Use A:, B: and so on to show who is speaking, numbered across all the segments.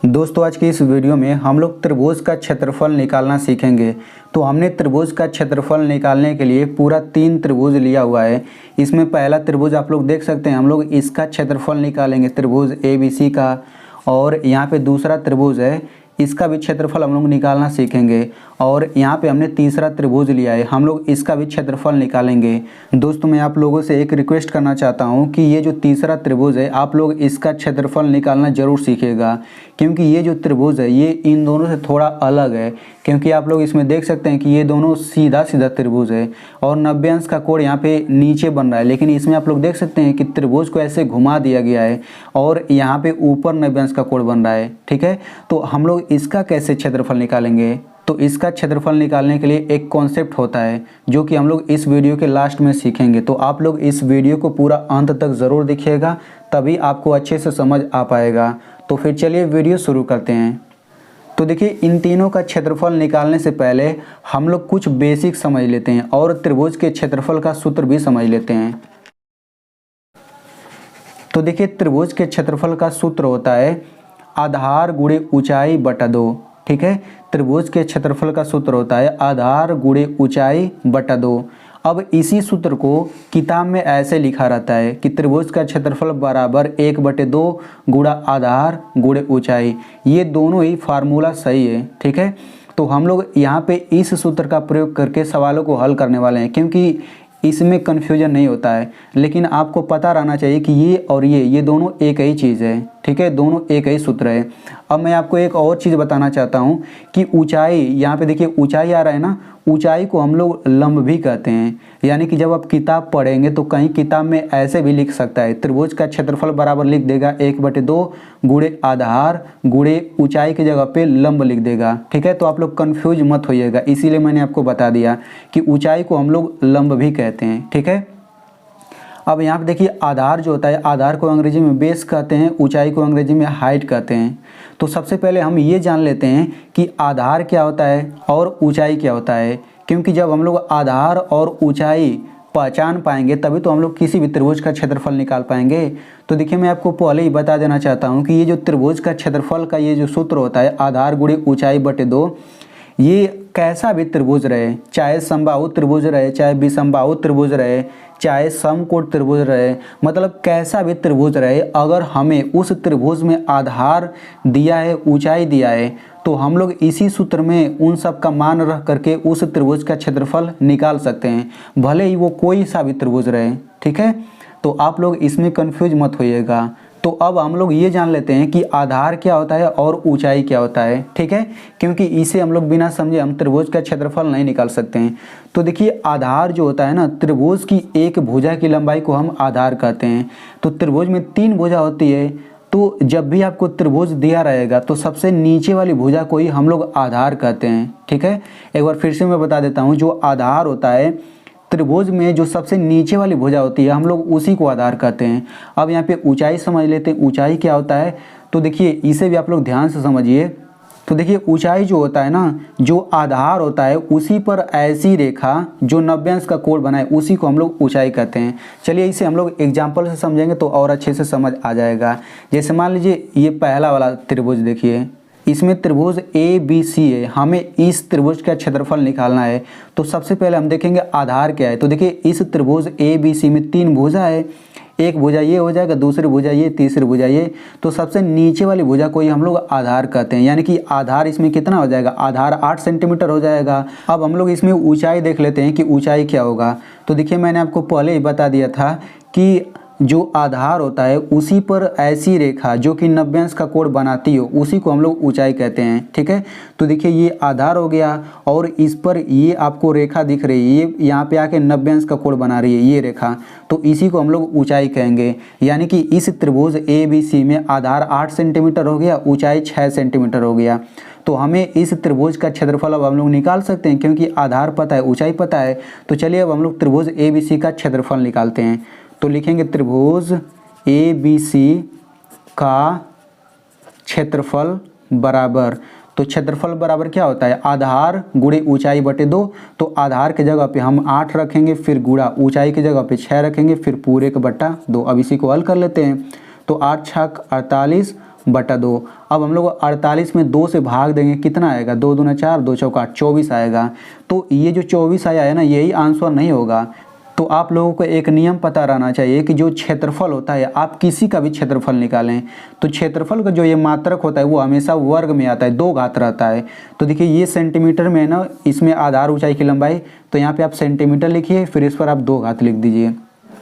A: दोस्तों आज की इस वीडियो में हम लोग त्रिभुज का क्षेत्रफल निकालना सीखेंगे। तो हमने त्रिभुज का क्षेत्रफल निकालने के लिए पूरा 3 त्रिभुज लिया हुआ है। इसमें पहला त्रिभुज आप लोग देख सकते हैं, हम लोग इसका क्षेत्रफल निकालेंगे त्रिभुज ABC का। और यहाँ पे दूसरा त्रिभुज है, इसका भी क्षेत्रफल हम लोग निकालना सीखेंगे। और यहाँ पे हमने तीसरा त्रिभुज लिया है, हम लोग इसका भी क्षेत्रफल निकालेंगे। दोस्तों मैं आप लोगों से एक रिक्वेस्ट करना चाहता हूँ कि ये जो तीसरा त्रिभुज है आप लोग इसका क्षेत्रफल निकालना ज़रूर सीखिएगा, क्योंकि ये जो त्रिभुज है ये इन दोनों से थोड़ा अलग है। क्योंकि आप लोग इसमें देख सकते हैं कि ये दोनों सीधा सीधा त्रिभुज है और 90 अंश का कोण यहाँ पे नीचे बन रहा है, लेकिन इसमें आप लोग देख सकते हैं कि त्रिभुज को ऐसे घुमा दिया गया है और यहाँ पे ऊपर 90 अंश का कोण बन रहा है। ठीक है, तो हम लोग इसका कैसे क्षेत्रफल निकालेंगे? तो इसका क्षेत्रफल निकालने के लिए एक कॉन्सेप्ट होता है जो कि हम लोग इस वीडियो के लास्ट में सीखेंगे। तो आप लोग इस वीडियो को पूरा अंत तक ज़रूर देखिएगा, तभी आपको अच्छे से समझ आ पाएगा। तो फिर चलिए वीडियो शुरू करते हैं। तो देखिए, इन तीनों का क्षेत्रफल निकालने से पहले हम लोग कुछ बेसिक समझ लेते हैं और त्रिभुज के क्षेत्रफल का सूत्र भी समझ लेते हैं। तो देखिए, त्रिभुज के क्षेत्रफल का सूत्र होता है आधार गुणे ऊंचाई बटा 2। ठीक है, त्रिभुज के क्षेत्रफल का सूत्र होता है आधार गुणे ऊंचाई बटा 2। अब इसी सूत्र को किताब में ऐसे लिखा रहता है कि त्रिभुज का क्षेत्रफल बराबर 1/2 गुणा आधार गुणे ऊंचाई। ये दोनों ही फार्मूला सही है। ठीक है, तो हम लोग यहाँ पे इस सूत्र का प्रयोग करके सवालों को हल करने वाले हैं, क्योंकि इसमें कन्फ्यूजन नहीं होता है। लेकिन आपको पता रहना चाहिए कि ये और ये दोनों एक ही चीज़ है। ठीक है, दोनों एक ही सूत्र है। अब मैं आपको एक और चीज़ बताना चाहता हूँ कि ऊंचाई, यहाँ पे देखिए ऊंचाई आ रहा है ना, ऊंचाई को हम लोग लंब भी कहते हैं। यानी कि जब आप किताब पढ़ेंगे तो कहीं किताब में ऐसे भी लिख सकता है, त्रिभुज का क्षेत्रफल बराबर लिख देगा 1/2 गुणे आधार गुणे ऊंचाई की जगह पे लंब लिख देगा। ठीक है, तो आप लोग कंफ्यूज मत होइएगा, इसीलिए मैंने आपको बता दिया कि ऊंचाई को हम लोग लंब भी कहते हैं। ठीक है, अब यहाँ पे देखिए आधार जो होता है, आधार को अंग्रेजी में बेस कहते हैं, ऊंचाई को अंग्रेजी में हाइट कहते हैं। तो सबसे पहले हम ये जान लेते हैं कि आधार क्या होता है और ऊंचाई क्या होता है, क्योंकि जब हम लोग आधार और ऊंचाई पहचान पाएंगे तभी तो हम लोग किसी भी त्रिभुज का क्षेत्रफल निकाल पाएंगे। तो देखिए, मैं आपको पहले ही बता देना चाहता हूँ कि ये जो त्रिभुज का क्षेत्रफल का ये जो सूत्र होता है आधार गुणे ऊंचाई बटे 2, ये कैसा भी त्रिभुज रहे, चाहे समबाहु त्रिभुज रहे, चाहे विषमबाहु त्रिभुज रहे, चाहे समकोण त्रिभुज रहे, मतलब कैसा भी त्रिभुज रहे, अगर हमें उस त्रिभुज में आधार दिया है, ऊंचाई दिया है, तो हम लोग इसी सूत्र में उन सब का मान रख करके उस त्रिभुज का क्षेत्रफल निकाल सकते हैं, भले ही वो कोई सा भी त्रिभुज रहे। ठीक है, तो आप लोग इसमें कंफ्यूज मत होइएगा। तो अब हम लोग ये जान लेते हैं कि आधार क्या होता है और ऊंचाई क्या होता है। ठीक है, क्योंकि इसे हम लोग बिना समझे हम त्रिभुज का क्षेत्रफल नहीं निकाल सकते हैं। तो देखिए, आधार जो होता है ना, त्रिभुज की एक भुजा की लंबाई को हम आधार कहते हैं। तो त्रिभुज में 3 भुजा होती है, तो जब भी आपको त्रिभुज दिया रहेगा तो सबसे नीचे वाली भुजा को ही हम लोग आधार कहते हैं। ठीक है, एक बार फिर से मैं बता देता हूँ, जो आधार होता है त्रिभुज में जो सबसे नीचे वाली भुजा होती है हम लोग उसी को आधार कहते हैं। अब यहाँ पे ऊंचाई समझ लेते हैं, ऊंचाई क्या होता है। तो देखिए, इसे भी आप लोग ध्यान से समझिए। तो देखिए, ऊंचाई जो होता है ना, जो आधार होता है उसी पर ऐसी रेखा जो 90 अंश का कोण बनाए उसी को हम लोग ऊंचाई कहते हैं। चलिए इसे हम लोग एग्जाम्पल से समझेंगे तो और अच्छे से समझ आ जाएगा। जैसे मान लीजिए ये पहला वाला त्रिभुज देखिए, इसमें त्रिभुज ABC है, हमें इस त्रिभुज का क्षेत्रफल निकालना है। तो सबसे पहले हम देखेंगे आधार क्या है। तो देखिए, इस त्रिभुज ABC में 3 भुजा है, एक भुजा ये हो जाएगा, दूसरी भुजा ये, तीसरी भुजा ये। तो सबसे नीचे वाली भुजा को ही हम लोग आधार कहते हैं, यानी कि आधार इसमें कितना हो जाएगा, आधार 8 सेंटीमीटर हो जाएगा। अब हम लोग इसमें ऊंचाई देख लेते हैं कि ऊंचाई क्या होगा। तो देखिए, मैंने आपको पहले ही बता दिया था कि जो आधार होता है उसी पर ऐसी रेखा जो कि 90 अंश का कोण बनाती हो उसी को हम लोग ऊंचाई कहते हैं। ठीक है, तो देखिए ये आधार हो गया और इस पर ये आपको रेखा दिख रही है, ये यहाँ पे आके 90 अंश का कोण बना रही है ये रेखा, तो इसी को हम लोग ऊंचाई कहेंगे। यानी कि इस त्रिभुज ABC में आधार 8 सेंटीमीटर हो गया, ऊंचाई 6 सेंटीमीटर हो गया। तो हमें इस त्रिभुज का क्षेत्रफल अब हम लोग निकाल सकते हैं, क्योंकि आधार पता है, ऊंचाई पता है। तो चलिए अब हम लोग त्रिभुज ABC का क्षेत्रफल निकालते हैं। तो लिखेंगे त्रिभुज ABC का क्षेत्रफल बराबर, तो क्षेत्रफल बराबर क्या होता है, आधार गुणे ऊंचाई बटे 2। तो आधार की जगह पे हम 8 रखेंगे, फिर गुणा ऊंचाई की जगह पे 6 रखेंगे, फिर पूरे का बट्टा 2। अब इसी को हल कर लेते हैं। तो 8 × 48 बटा 2। अब हम लोग 48 में 2 से भाग देंगे, कितना आएगा, 2 दूना 4, 2 चौका 8, 24 आएगा। तो ये जो 24 आया है ना, यही आंसर नहीं होगा। तो आप लोगों को एक नियम पता रहना चाहिए कि जो क्षेत्रफल होता है, आप किसी का भी क्षेत्रफल निकालें तो क्षेत्रफल का जो ये मात्रक होता है वो हमेशा वर्ग में आता है, 2 घात रहता है। तो देखिए ये सेंटीमीटर में है ना, इसमें आधार ऊंचाई की लंबाई, तो यहाँ पे आप सेंटीमीटर लिखिए, फिर इस पर आप 2 घात लिख दीजिए।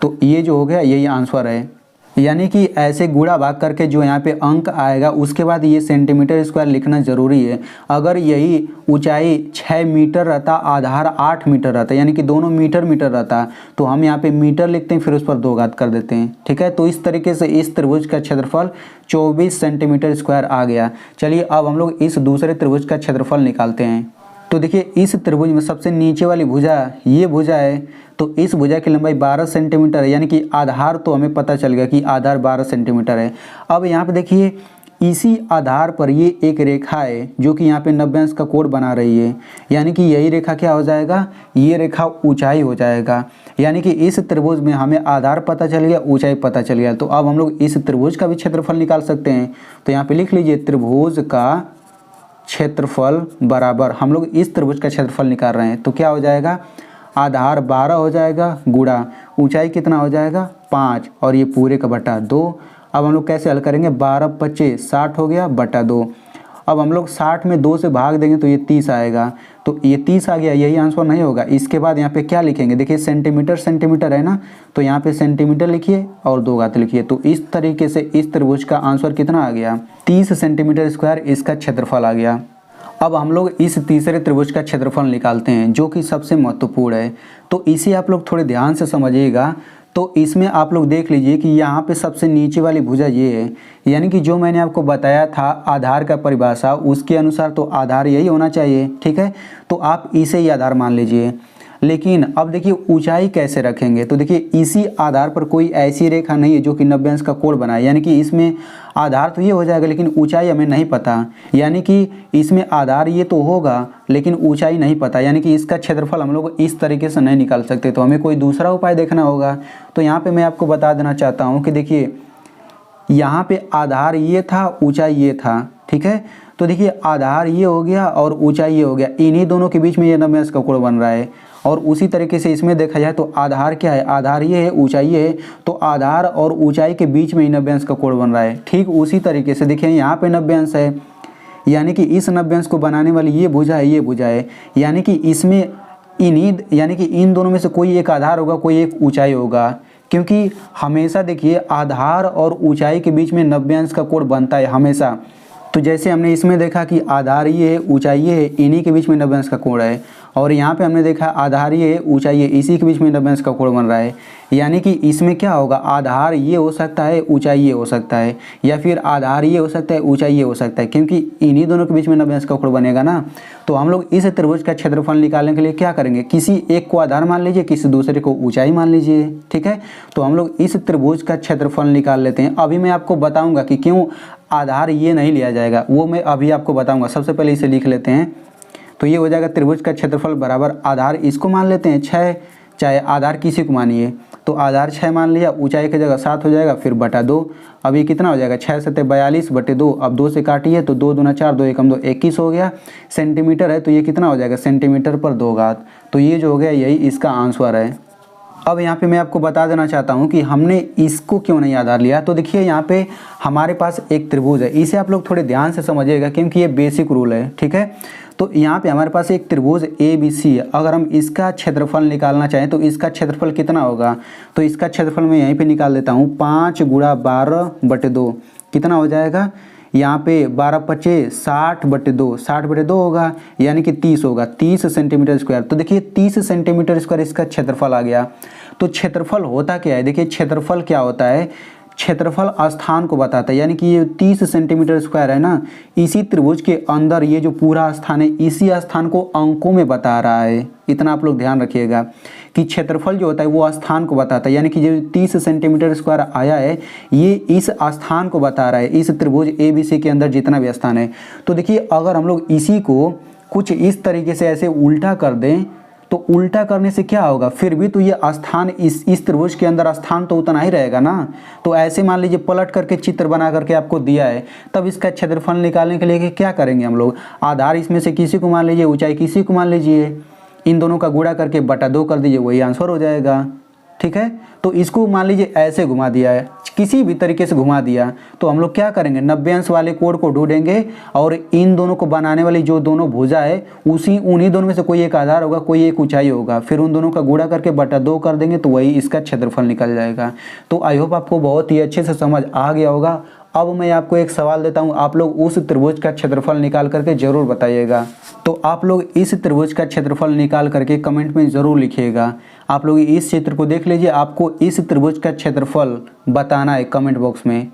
A: तो ये जो हो गया यही आंसर है। यानी कि ऐसे गुणा भाग करके जो यहाँ पे अंक आएगा उसके बाद ये सेंटीमीटर स्क्वायर लिखना ज़रूरी है। अगर यही ऊंचाई 6 मीटर रहता, आधार 8 मीटर रहता, यानी कि दोनों मीटर मीटर रहता, तो हम यहाँ पे मीटर लिखते हैं, फिर उस पर 2 घात कर देते हैं। ठीक है, तो इस तरीके से इस त्रिभुज का क्षेत्रफल 24 सेंटीमीटर स्क्वायर आ गया। चलिए अब हम लोग इस दूसरे त्रिभुज का क्षेत्रफल निकालते हैं। तो देखिए इस त्रिभुज में सबसे नीचे वाली भुजा, ये भुजा है, तो इस भुजा की लंबाई 12 सेंटीमीटर है, यानी कि आधार तो हमें पता चल गया कि आधार 12 सेंटीमीटर है। अब यहाँ पे देखिए इसी आधार पर ये एक रेखा है जो कि यहाँ पे 90 अंश का कोण बना रही है, यानी कि यही रेखा क्या हो जाएगा, ये रेखा ऊंचाई हो जाएगा। यानी कि इस त्रिभुज में हमें आधार पता चल गया, ऊंचाई पता चल गया। तो अब हम लोग इस त्रिभुज का भी क्षेत्रफल निकाल सकते हैं। तो यहाँ पे लिख लीजिए त्रिभुज का क्षेत्रफल बराबर, हम लोग इस त्रिभुज का क्षेत्रफल निकाल रहे हैं, तो क्या हो जाएगा, आधार 12 हो जाएगा गुणा ऊंचाई कितना हो जाएगा 5 और ये पूरे का बटा 2। अब हम लोग कैसे हल करेंगे, 12 25 60 हो गया बटा 2। अब हम लोग 60 में 2 से भाग देंगे तो ये 30 आएगा, तो ये 30 आ गया, यही आंसर नहीं होगा। इसके बाद यहाँ पे क्या लिखेंगे, देखिए सेंटीमीटर सेंटीमीटर है ना, तो यहाँ पे सेंटीमीटर लिखिए और 2 घात लिखिए। तो इस तरीके से इस त्रिभुज का आंसर कितना आ गया, 30 सेंटीमीटर स्क्वायर इसका क्षेत्रफल आ गया। अब हम लोग इस तीसरे त्रिभुज का क्षेत्रफल निकालते हैं जो कि सबसे महत्वपूर्ण है। तो इसे आप लोग थोड़े ध्यान से समझिएगा। तो इसमें आप लोग देख लीजिए कि यहाँ पे सबसे नीचे वाली भुजा ये है, यानी कि जो मैंने आपको बताया था आधार का परिभाषा, उसके अनुसार तो आधार यही होना चाहिए। ठीक है, तो आप इसे ही आधार मान लीजिए। लेकिन अब देखिए ऊंचाई कैसे रखेंगे, तो देखिए इसी आधार पर कोई ऐसी रेखा नहीं है जो कि 90 अंश का कोण बनाए, यानी कि इसमें आधार तो ये हो जाएगा लेकिन ऊंचाई हमें नहीं पता, यानी कि इसमें आधार ये तो होगा लेकिन ऊंचाई नहीं पता, यानी कि इसका क्षेत्रफल हम लोग इस तरीके से नहीं निकाल सकते, तो हमें कोई दूसरा उपाय देखना होगा। तो यहाँ पे मैं आपको बता देना चाहता हूँ कि देखिए यहाँ पे आधार ये था, ऊंचाई ये था। ठीक है, तो देखिए आधार ये हो गया और ऊंचाई ये हो गया, इन्हीं दोनों के बीच में ये 90 अंश का कोण बन रहा है। और उसी तरीके से इसमें देखा जाए तो आधार क्या है, आधार ये है, ऊंचाई ये है, तो आधार और ऊंचाई के बीच में ही 90 अंश का कोण बन रहा है। ठीक उसी तरीके से देखिए यहाँ पे 90 अंश है, यानी कि इस 90 अंश को बनाने वाली ये भुजा है, ये भुजा है, यानी कि इसमें यानी कि इन दोनों में से कोई एक आधार होगा, कोई एक ऊंचाई होगा, क्योंकि हमेशा देखिए आधार और ऊंचाई के बीच में 90 अंश का कोण बनता है हमेशा। तो जैसे हमने इसमें देखा कि आधार ये है, ऊंचाई ये है, इन्हीं के बीच में 90 अंश का कोण है, और यहाँ पे हमने देखा आधार ये है, ऊंचाई ये, इसी के बीच में 90 अंश का कोण बन रहा है। यानी कि इसमें क्या होगा, आधार ये हो सकता है, ऊंचाई ये हो सकता है, या फिर आधार ये हो सकता है, ऊंचाई ये हो सकता है, क्योंकि इन्हीं दोनों के बीच में 90 अंश का कोण बनेगा ना। तो हम लोग इस त्रिभुज का क्षेत्रफल निकालने के लिए क्या करेंगे, किसी एक को आधार मान लीजिए, किसी दूसरे को ऊंचाई मान लीजिए। ठीक है, तो हम लोग इस त्रिभुज का क्षेत्रफल निकाल लेते हैं। अभी मैं आपको बताऊंगा कि क्यों आधार ये नहीं लिया जाएगा, वो मैं अभी आपको बताऊंगा। सबसे पहले इसे लिख लेते हैं। तो ये हो जाएगा त्रिभुज का क्षेत्रफल बराबर आधार इसको मान लेते हैं 6, चाहे आधार किसी को मानिए, तो आधार 6 मान लिया, ऊंचाई की जगह 7 हो जाएगा, फिर बटा 2। अब ये कितना हो जाएगा, 6 7 42 बटे 2। अब 2 से काटिए तो 2 दूना 4, 2 एकम 2, 21 हो गया। सेंटीमीटर है तो ये कितना हो जाएगा, सेंटीमीटर पर 2 घात। तो ये जो हो गया यही इसका आंसर है। अब यहाँ पे मैं आपको बता देना चाहता हूँ कि हमने इसको क्यों नहीं आधार लिया। तो देखिए यहाँ पे हमारे पास एक त्रिभुज है, इसे आप लोग थोड़े ध्यान से समझिएगा क्योंकि ये बेसिक रूल है। ठीक है, तो यहाँ पे हमारे पास एक त्रिभुज ABC है। अगर हम इसका क्षेत्रफल निकालना चाहें तो इसका क्षेत्रफल कितना होगा, तो इसका क्षेत्रफल मैं यहीं पे निकाल देता हूँ। 5 गुणा 12 बटे 2 कितना हो जाएगा, यहाँ पे 12 25 60 बटे 2, 60 बटे 2 होगा, यानी कि 30 होगा, 30 सेंटीमीटर स्क्वायर। तो देखिए 30 सेंटीमीटर स्क्वायर इसका क्षेत्रफल आ गया। तो क्षेत्रफल होता क्या है, देखिए क्षेत्रफल क्या होता है, क्षेत्रफल स्थान को बताता है, यानी कि ये 30 सेंटीमीटर स्क्वायर है ना, इसी त्रिभुज के अंदर ये जो पूरा स्थान है, इसी स्थान को अंकों में बता रहा है। इतना आप लोग ध्यान रखिएगा कि क्षेत्रफल जो होता है वो स्थान को बताता है, यानी कि जो 30 सेंटीमीटर स्क्वायर आया है ये इस स्थान को बता रहा है, इस त्रिभुज ABC के अंदर जितना भी स्थान है। तो देखिए अगर हम लोग इसी को कुछ इस तरीके से ऐसे उल्टा कर दें तो उल्टा करने से क्या होगा, फिर भी तो ये स्थान इस त्रिभुज के अंदर स्थान तो उतना ही रहेगा ना। तो ऐसे मान लीजिए पलट करके चित्र बना करके आपको दिया है, तब इसका क्षेत्रफल निकालने के लिए क्या करेंगे हम लोग, आधार इसमें से किसी को मान लीजिए, ऊंचाई किसी को मान लीजिए, इन दोनों का गुणा करके बटा 2 कर दीजिए, वही आंसर हो जाएगा। ठीक है, तो इसको मान लीजिए ऐसे घुमा दिया है, किसी भी तरीके से घुमा दिया, तो हम लोग क्या करेंगे, 90 अंश वाले कोण को ढूंढेंगे और इन दोनों को बनाने वाली जो दोनों भुजा है उन्हीं दोनों में से कोई एक आधार होगा, कोई एक ऊंचाई होगा, फिर उन दोनों का गुणा करके बटा 2 कर देंगे, तो वही इसका क्षेत्रफल निकल जाएगा। तो आई होप आपको बहुत ही अच्छे से समझ आ गया होगा। अब मैं आपको एक सवाल देता हूं, आप लोग उस त्रिभुज का क्षेत्रफल निकाल करके जरूर बताइएगा। तो आप लोग इस त्रिभुज का क्षेत्रफल निकाल करके कमेंट में जरूर लिखिएगा। आप लोग इस चित्र को देख लीजिए, आपको इस त्रिभुज का क्षेत्रफल बताना है कमेंट बॉक्स में।